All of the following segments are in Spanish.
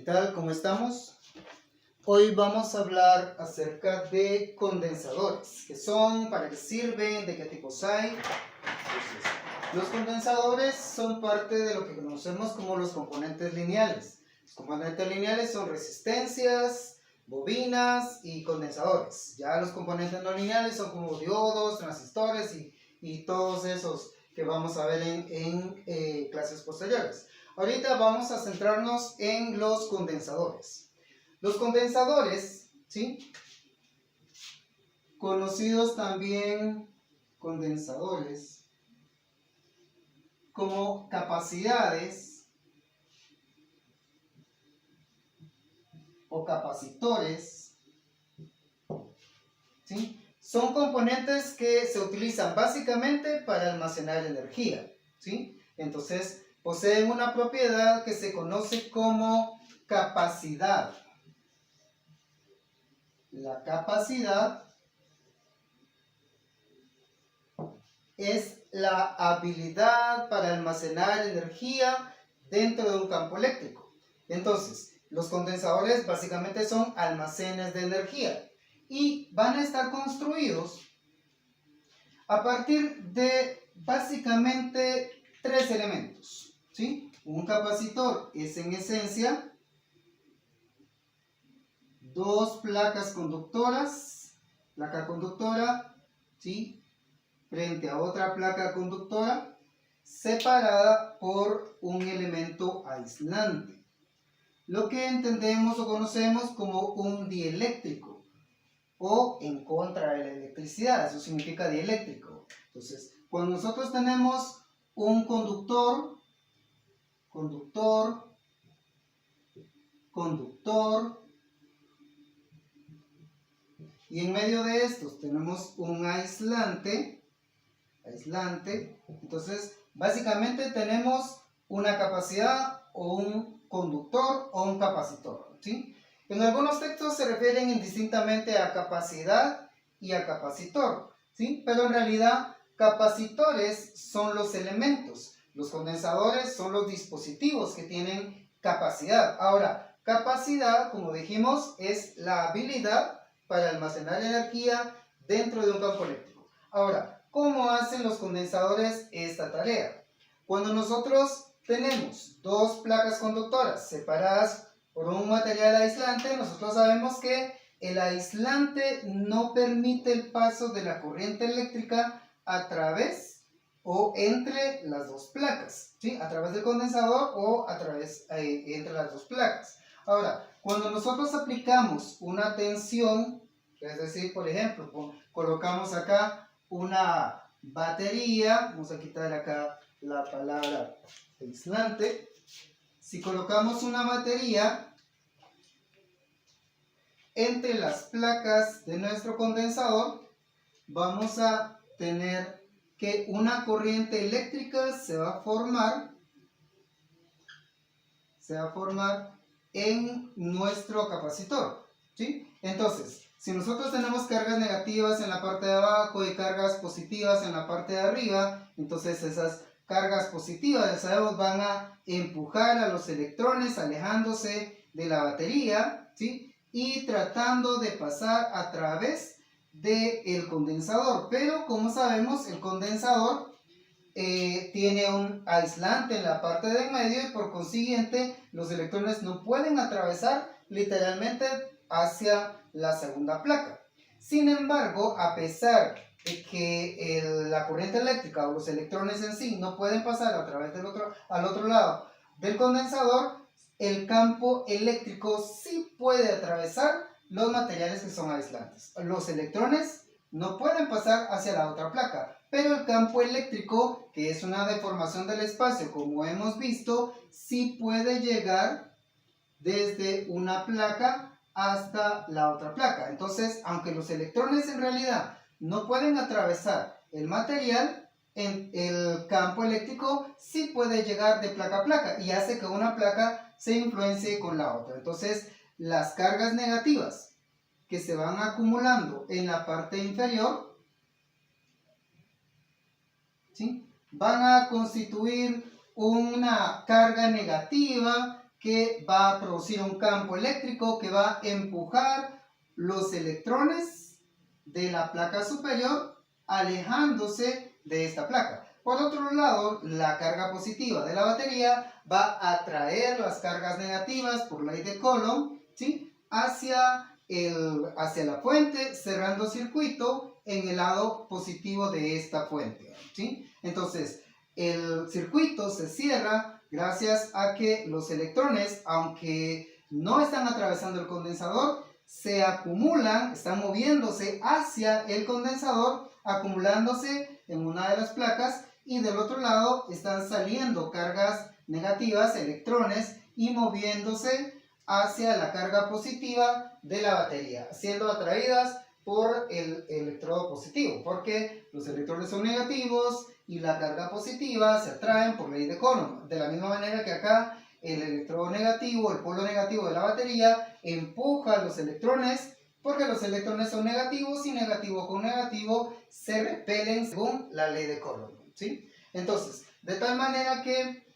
¿Qué tal? ¿Cómo estamos? Hoy vamos a hablar acerca de condensadores. ¿Qué son? ¿Para qué sirven? ¿De qué tipos hay? Entonces, los condensadores son parte de lo que conocemos como los componentes lineales. Los componentes lineales son resistencias, bobinas y condensadores. Ya los componentes no lineales son como diodos, transistores y todos esos que vamos a ver en clases posteriores. Ahorita vamos a centrarnos en los condensadores. Los condensadores, ¿sí? Conocidos también condensadores como capacidades o capacitores, ¿sí? Son componentes que se utilizan básicamente para almacenar energía, ¿sí? Entonces, poseen una propiedad que se conoce como capacidad. La capacidad es la habilidad para almacenar energía dentro de un campo eléctrico. Entonces, los condensadores básicamente son almacenes de energía y van a estar construidos a partir de básicamente tres elementos, ¿sí? Un capacitor es en esencia dos placas conductoras, placa conductora, ¿sí? Frente a otra placa conductora, separada por un elemento aislante. Lo que entendemos o conocemos como un dieléctrico, o en contra de la electricidad, eso significa dieléctrico. Entonces, cuando nosotros tenemos un conductor, y en medio de estos tenemos un aislante, entonces básicamente tenemos una capacidad o un conductor o un capacitor, ¿sí? En algunos textos se refieren indistintamente a capacidad y a capacitor, ¿sí? Pero en realidad capacitores son los elementos, los condensadores son los dispositivos que tienen capacidad. Ahora, capacidad, como dijimos, es la habilidad para almacenar energía dentro de un campo eléctrico. Ahora, ¿cómo hacen los condensadores esta tarea? Cuando nosotros tenemos dos placas conductoras separadas por un material aislante, nosotros sabemos que el aislante no permite el paso de la corriente eléctrica a través o entre las dos placas, ¿sí? A través del condensador o a través entre las dos placas. Ahora, cuando nosotros aplicamos una tensión, es decir, por ejemplo, colocamos acá una batería, vamos a quitar acá la palabra aislante. Si colocamos una batería entre las placas de nuestro condensador, vamos a tener que una corriente eléctrica se va a formar en nuestro capacitor, ¿sí? Entonces, si nosotros tenemos cargas negativas en la parte de abajo y cargas positivas en la parte de arriba, entonces esas cargas positivas, ya sabemos, van a empujar a los electrones alejándose de la batería, ¿sí? Y tratando de pasar a través del condensador. Pero como sabemos, el condensador tiene un aislante en la parte de en medio y por consiguiente los electrones no pueden atravesar literalmente hacia la segunda placa. Sin embargo, a pesar de que la corriente eléctrica o los electrones en sí no pueden pasar a través al otro lado del condensador, el campo eléctrico sí puede atravesar los materiales que son aislantes. Los electrones no pueden pasar hacia la otra placa, pero el campo eléctrico, que es una deformación del espacio, como hemos visto, sí puede llegar desde una placa hasta la otra placa. Entonces, aunque los electrones en realidad no pueden atravesar el material, el campo eléctrico sí puede llegar de placa a placa y hace que una placa se influencie con la otra. Entonces, las cargas negativas que se van acumulando en la parte inferior, ¿sí?, van a constituir una carga negativa que va a producir un campo eléctrico que va a empujar los electrones de la placa superior alejándose de esta placa. Por otro lado, la carga positiva de la batería va a atraer las cargas negativas por ley de Coulomb, ¿sí?, hacia la fuente, cerrando circuito en el lado positivo de esta fuente, ¿sí? Entonces, el circuito se cierra gracias a que los electrones, aunque no están atravesando el condensador, se acumulan, están moviéndose hacia el condensador, acumulándose en una de las placas, y del otro lado están saliendo cargas negativas, electrones, y moviéndose hacia la carga positiva de la batería, siendo atraídas por el electrodo positivo, porque los electrones son negativos y la carga positiva se atraen por ley de Coulomb. De la misma manera que acá el electrodo negativo, el polo negativo de la batería, empuja a los electrones, porque los electrones son negativos y negativo con negativo se repelen según la ley de Coulomb, ¿sí? Entonces, de tal manera que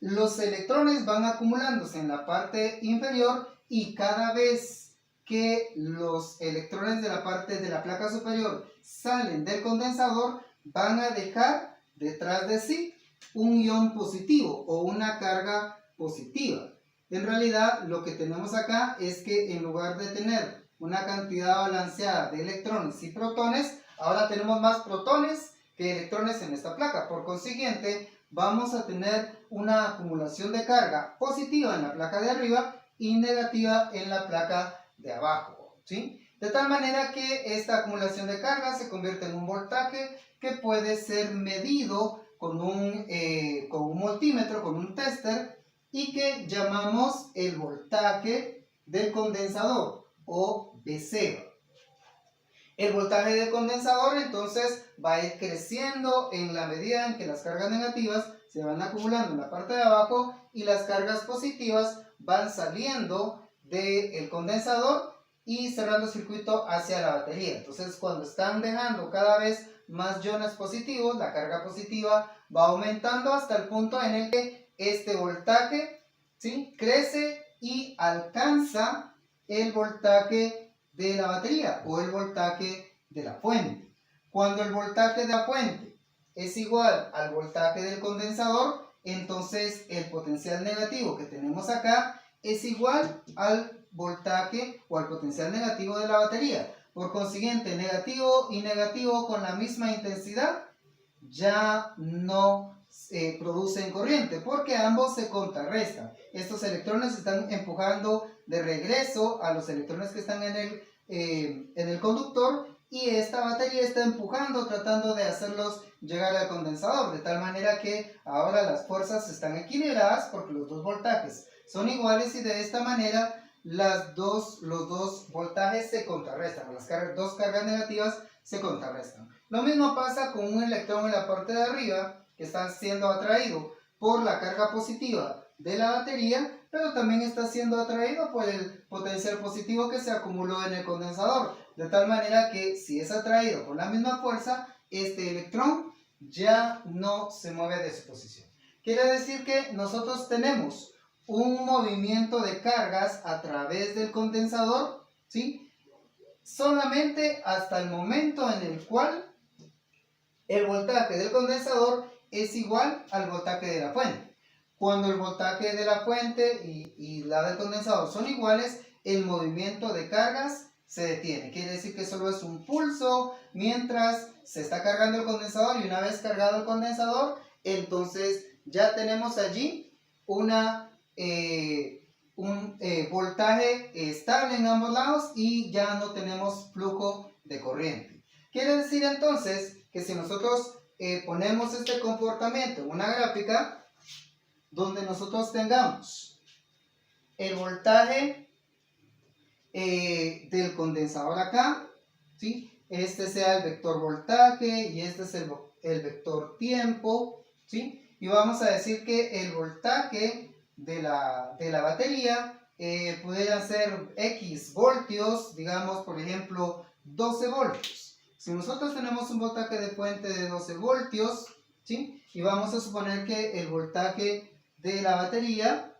los electrones van acumulándose en la parte inferior, y cada vez que los electrones de la parte de la placa superior salen del condensador, van a dejar detrás de sí un ion positivo o una carga positiva. En realidad, lo que tenemos acá es que en lugar de tener una cantidad balanceada de electrones y protones, ahora tenemos más protones que electrones en esta placa. Por consiguiente, vamos a tener una acumulación de carga positiva en la placa de arriba y negativa en la placa de abajo, ¿sí? De tal manera que esta acumulación de carga se convierte en un voltaje que puede ser medido con un multímetro, con un tester, y que llamamos el voltaje del condensador o VC. El voltaje del condensador entonces va a ir creciendo en la medida en que las cargas negativas se van acumulando en la parte de abajo y las cargas positivas van saliendo del condensador y cerrando circuito hacia la batería. Entonces, cuando están dejando cada vez más iones positivos, la carga positiva va aumentando hasta el punto en el que este voltaje, ¿sí?, crece y alcanza el voltaje de la batería o el voltaje de la fuente. Cuando el voltaje de la fuente es igual al voltaje del condensador, entonces el potencial negativo que tenemos acá es igual al voltaje o al potencial negativo de la batería. Por consiguiente, negativo y negativo con la misma intensidad ya no producen corriente, porque ambos se contrarrestan. Estos electrones están empujando de regreso a los electrones que están en el conductor, y esta batería está empujando, tratando de hacerlos llegar al condensador, de tal manera que ahora las fuerzas están equilibradas porque los dos voltajes son iguales, y de esta manera los dos voltajes se contrarrestan, las dos cargas negativas se contrarrestan. Lo mismo pasa con un electrón en la parte de arriba que está siendo atraído por la carga positiva de la batería, pero también está siendo atraído por el potencial positivo que se acumuló en el condensador, de tal manera que si es atraído con la misma fuerza, este electrón ya no se mueve de su posición. Quiere decir que nosotros tenemos un movimiento de cargas a través del condensador, ¿sí?, solamente hasta el momento en el cual el voltaje del condensador es igual al voltaje de la fuente. Cuando el voltaje de la fuente y la del condensador son iguales, el movimiento de cargas se detiene. Quiere decir que solo es un pulso mientras se está cargando el condensador, y una vez cargado el condensador, entonces ya tenemos allí un voltaje estable en ambos lados y ya no tenemos flujo de corriente. Quiere decir entonces que si nosotros ponemos este comportamiento en una gráfica donde nosotros tengamos el voltaje del condensador acá, ¿sí?, este sea el vector voltaje y este es el vector tiempo, ¿sí?, y vamos a decir que el voltaje de la batería pudiera ser X voltios, digamos por ejemplo 12 voltios. Si nosotros tenemos un voltaje de fuente de 12 voltios, ¿sí?, y vamos a suponer que el voltaje de la batería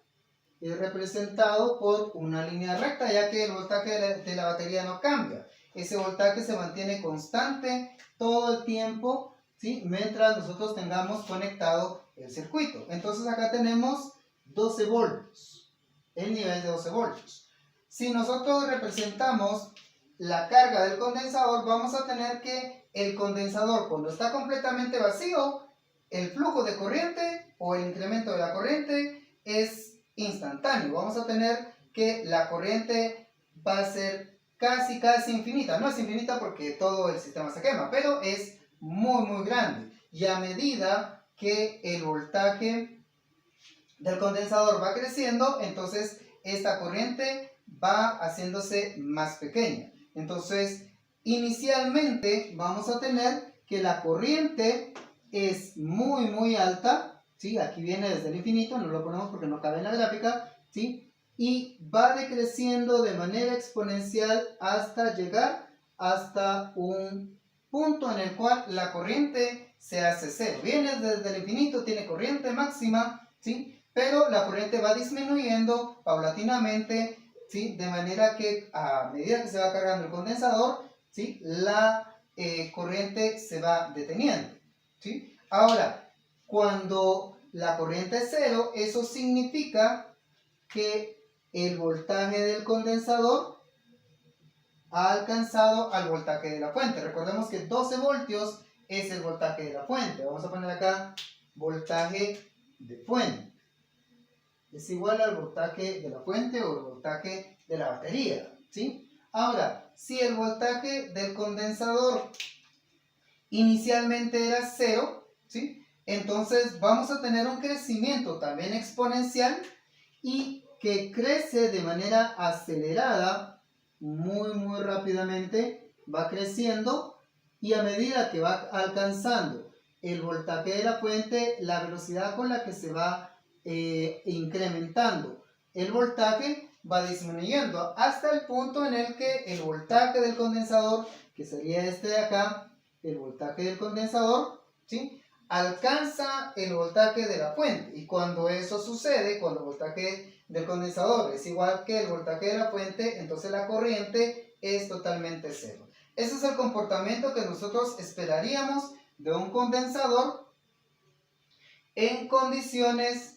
es representado por una línea recta, ya que el voltaje de la batería no cambia. Ese voltaje se mantiene constante todo el tiempo, ¿sí? Mientras nosotros tengamos conectado el circuito. Entonces acá tenemos 12 voltios, el nivel de 12 voltios. Si nosotros representamos la carga del condensador, vamos a tener que el condensador, cuando está completamente vacío, el flujo de corriente o el incremento de la corriente es instantáneo. Vamos a tener que la corriente va a ser casi infinita. No es infinita porque todo el sistema se quema, pero es muy grande. Y a medida que el voltaje del condensador va creciendo, entonces esta corriente va haciéndose más pequeña. Entonces, inicialmente vamos a tener que la corriente es muy alta, ¿sí? Aquí viene desde el infinito, no lo ponemos porque no cabe en la gráfica, ¿sí? Y va decreciendo de manera exponencial hasta llegar hasta un punto en el cual la corriente se hace cero. Viene desde el infinito, tiene corriente máxima, ¿sí? Pero la corriente va disminuyendo paulatinamente, ¿sí? De manera que a medida que se va cargando el condensador, ¿sí? La corriente se va deteniendo, ¿sí? Ahora, cuando la corriente es cero, eso significa que el voltaje del condensador ha alcanzado al voltaje de la fuente. Recordemos que 12 voltios es el voltaje de la fuente. Vamos a poner acá voltaje de fuente. Es igual al voltaje de la fuente o el voltaje de la batería, ¿sí? Ahora, si el voltaje del condensador inicialmente era 0, ¿sí? Entonces vamos a tener un crecimiento también exponencial y que crece de manera acelerada, muy rápidamente, va creciendo y a medida que va alcanzando el voltaje de la fuente, la velocidad con la que se va incrementando el voltaje va disminuyendo hasta el punto en el que el voltaje del condensador, que sería este de acá, el voltaje del condensador, ¿sí? Alcanza el voltaje de la fuente. Y cuando eso sucede, cuando el voltaje del condensador es igual que el voltaje de la fuente, entonces la corriente es totalmente cero. Ese es el comportamiento que nosotros esperaríamos de un condensador en condiciones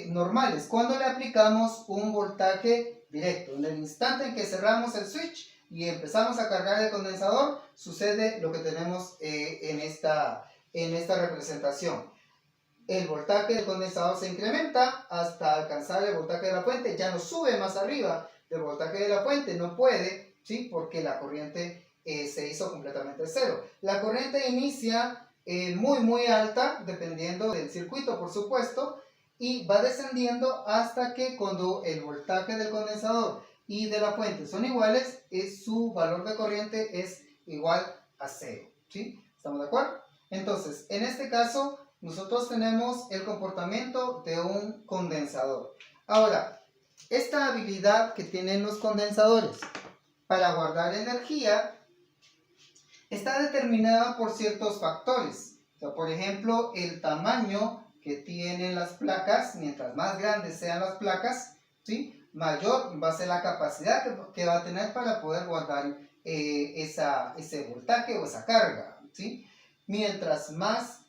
normales, cuando le aplicamos un voltaje directo. En el instante en que cerramos el switch y empezamos a cargar el condensador, sucede lo que tenemos en esta representación. El voltaje del condensador se incrementa hasta alcanzar el voltaje de la fuente, ya no sube más arriba del voltaje de la fuente, no puede, ¿sí? Porque la corriente se hizo completamente cero. La corriente inicia muy alta, dependiendo del circuito, por supuesto, y va descendiendo hasta que cuando el voltaje del condensador y de la fuente son iguales, su valor de corriente es igual a cero, ¿sí? ¿Estamos de acuerdo? Entonces, en este caso, nosotros tenemos el comportamiento de un condensador. Ahora, esta habilidad que tienen los condensadores para guardar energía está determinada por ciertos factores. O sea, por ejemplo, el tamaño que tienen las placas, mientras más grandes sean las placas, ¿sí? Mayor va a ser la capacidad que va a tener para poder guardar ese voltaje o esa carga, ¿sí? Mientras más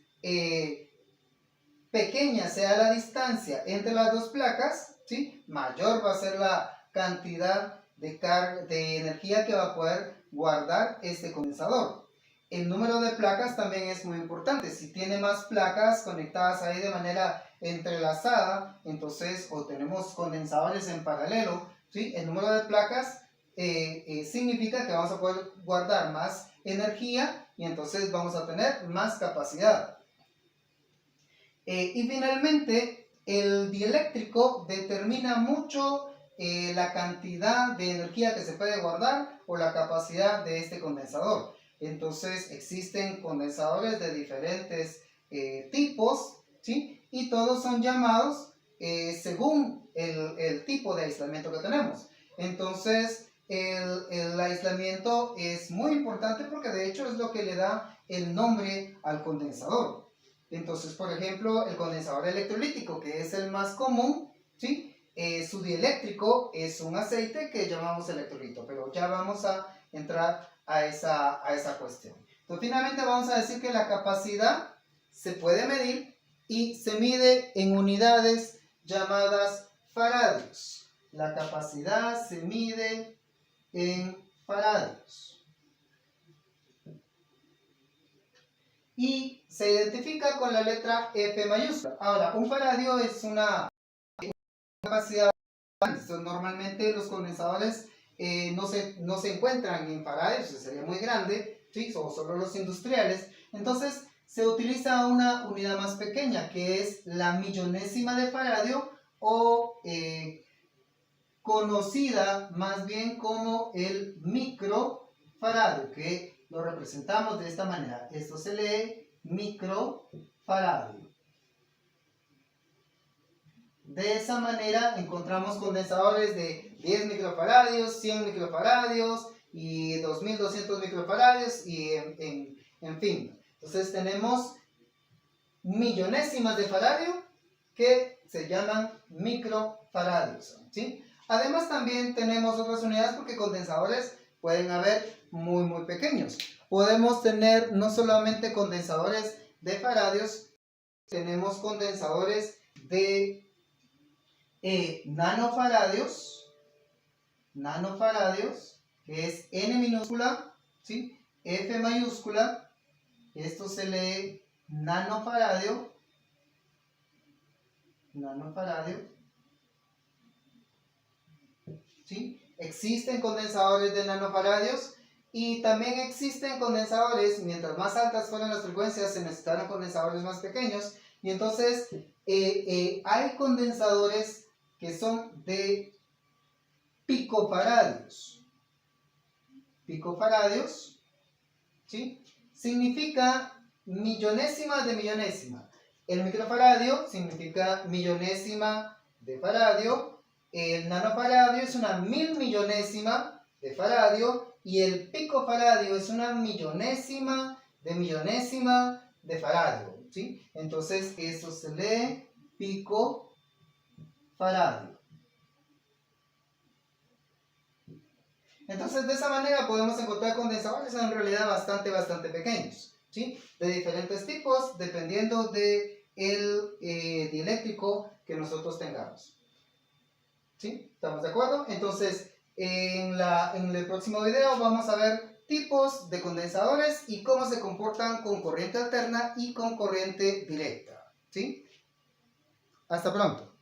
pequeña sea la distancia entre las dos placas, ¿sí? Mayor va a ser la cantidad de energía que va a poder guardar este condensador. El número de placas también es muy importante. Si tiene más placas conectadas ahí de manera entrelazada, entonces, o tenemos condensadores en paralelo, ¿sí? El número de placas significa que vamos a poder guardar más energía y entonces vamos a tener más capacidad. Y finalmente, el dieléctrico determina mucho la cantidad de energía que se puede guardar o la capacidad de este condensador. Entonces existen condensadores de diferentes tipos, ¿sí? Y todos son llamados según el tipo de aislamiento que tenemos. Entonces el aislamiento es muy importante porque de hecho es lo que le da el nombre al condensador. Entonces, por ejemplo, el condensador electrolítico, que es el más común, ¿sí? su dieléctrico es un aceite que llamamos electrolito, pero ya vamos a entrar a esa cuestión. Entonces, finalmente vamos a decir que la capacidad se puede medir y se mide en unidades llamadas faradios. La capacidad se mide en faradios. Y se identifica con la letra F mayúscula. Ahora, un faradio es una capacidad. Normalmente los condensadores no se encuentran en faradios, sería muy grande, ¿sí? O solo los industriales. Entonces se utiliza una unidad más pequeña, que es la millonésima de faradio, o conocida más bien como el microfaradio, que lo representamos de esta manera. Esto se lee microfaradio. De esa manera encontramos condensadores de 10 microfaradios, 100 microfaradios y 2200 microfaradios y en fin. Entonces tenemos millonésimas de faradio que se llaman microfaradios, ¿sí? Además también tenemos otras unidades porque condensadores pueden haber muy pequeños. Podemos tener no solamente condensadores de faradios, tenemos condensadores de nanofaradios, que es N minúscula, ¿sí? F mayúscula, esto se lee nanofaradio, ¿sí? Existen condensadores de nanofaradios y también existen condensadores, mientras más altas fueran las frecuencias, se necesitaron condensadores más pequeños, y entonces hay condensadores que son de picofaradios. Picofaradios, ¿sí? Significa millonésima de millonésima. El microfaradio significa millonésima de faradio. El nanofaradio es una mil millonésima de faradio. Y el picofaradio es una millonésima de faradio, ¿sí? Entonces, eso se lee picofaradio. Entonces, de esa manera podemos encontrar condensadores en realidad bastante pequeños, ¿sí? De diferentes tipos, dependiendo del dieléctrico que nosotros tengamos, ¿sí? ¿Estamos de acuerdo? Entonces, en el próximo video vamos a ver tipos de condensadores y cómo se comportan con corriente alterna y con corriente directa, ¿sí? Hasta pronto.